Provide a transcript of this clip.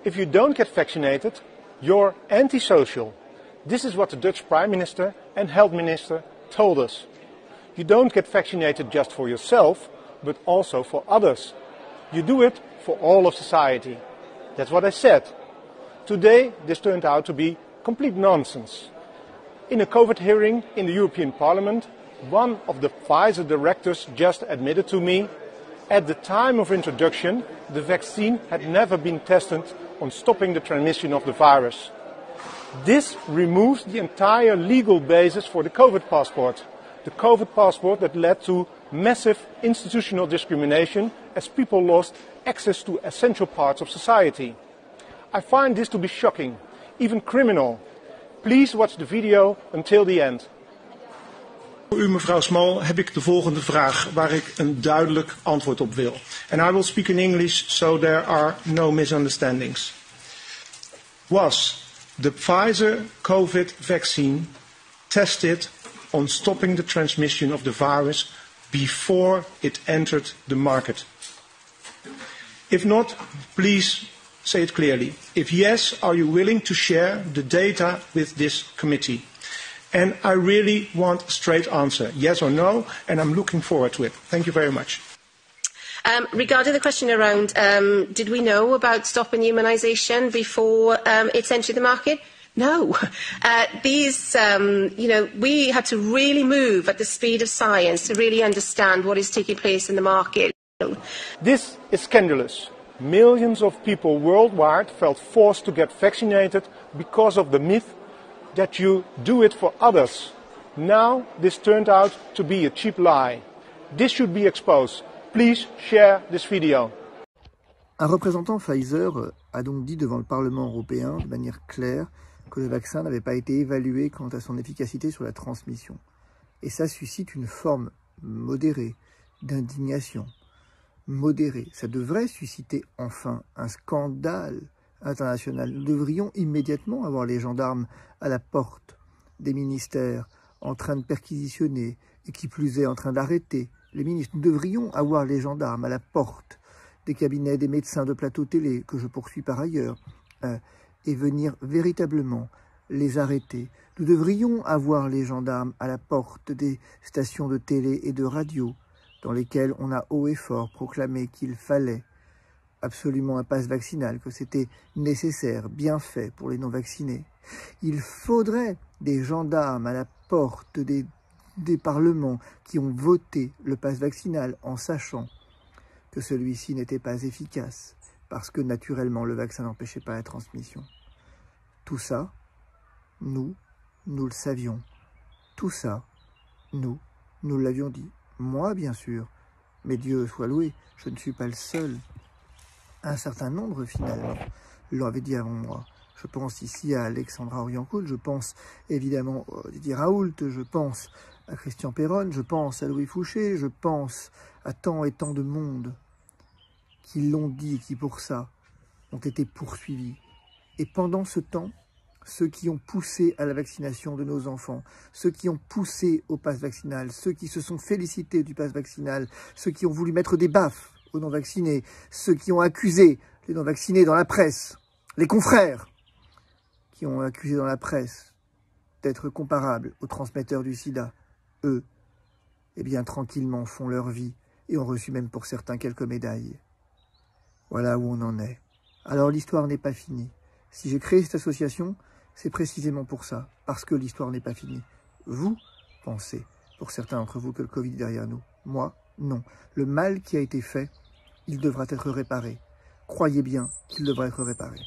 if you don't get vaccinated, you're antisocial. This is what the Dutch Prime Minister and Health Minister told us. You don't get vaccinated just for yourself, but also for others. You do it for all of society. That's what I said. Today, this turned out to be complete nonsense. In a COVID hearing in the European Parliament, one of the Pfizer directors just admitted to me, at the time of introduction, the vaccine had never been tested on stopping the transmission of the virus. This removes the entire legal basis for the COVID passport. The COVID passport that led to massive institutional discrimination as people lost access to essential parts of society. I find this to be shocking, even criminal. Please watch the video until the end. Voor u, mevrouw Small, heb ik de volgende vraag waar ik een duidelijk antwoord op wil. And I will speak in English so there are no misunderstandings. Was the Pfizer COVID vaccine tested on stopping the transmission of the virus before it entered the market? If not, please say it clearly. If yes, are you willing to share the data with this committee? And I really want a straight answer, yes or no, and I'm looking forward to it. Thank you very much. Regarding the question around, did we know about stopping immunisation before it's entered the market? No. We had to really move at the speed of science to really understand what is taking place in the market. This is scandalous. Millions of people worldwide felt forced to get vaccinated because of the myth that you do it for others. Now this turned out to be a cheap lie. This should be exposed. Please share this video. Un représentant Pfizer a donc dit devant le Parlement européen de manière claire que le vaccin n'avait pas été évalué quant à son efficacité sur la transmission. Et ça suscite une forme modérée d'indignation. Modérée. Ça devrait susciter enfin un scandale international. Nous devrions immédiatement avoir les gendarmes à la porte des ministères en train de perquisitionner et qui plus est en train d'arrêter les ministres. Nous devrions avoir les gendarmes à la porte des cabinets des médecins de plateau télé que je poursuis par ailleurs et venir véritablement les arrêter. Nous devrions avoir les gendarmes à la porte des stations de télé et de radio dans lesquelles on a haut et fort proclamé qu'il fallait absolument un pass vaccinal, que c'était nécessaire, bien fait pour les non-vaccinés. Il faudrait des gendarmes à la porte des parlements qui ont voté le pass vaccinal en sachant que celui-ci n'était pas efficace, parce que naturellement le vaccin n'empêchait pas la transmission. Tout ça, nous le savions. Tout ça, nous l'avions dit. Moi, bien sûr, mais Dieu soit loué, je ne suis pas le seul. Un certain nombre, finalement, l'avaient dit avant moi. Je pense ici à Alexandra Oriencourt, je pense évidemment à Didier Raoult, je pense à Christian Perron, je pense à Louis Fouché, je pense à tant et tant de monde qui l'ont dit et qui, pour ça, ont été poursuivis. Et pendant ce temps, ceux qui ont poussé à la vaccination de nos enfants, ceux qui ont poussé au pass vaccinal, ceux qui se sont félicités du pass vaccinal, ceux qui ont voulu mettre des baffes aux non-vaccinés, ceux qui ont accusé les non-vaccinés dans la presse, les confrères qui ont accusé dans la presse d'être comparables aux transmetteurs du sida, eux, eh bien tranquillement font leur vie et ont reçu même pour certains quelques médailles. Voilà où on en est. Alors l'histoire n'est pas finie. Si j'ai créé cette association, c'est précisément pour ça, parce que l'histoire n'est pas finie. Vous pensez, pour certains d'entre vous, que le Covid est derrière nous. Moi, non. Le mal qui a été fait, il devra être réparé. Croyez bien qu'il devra être réparé.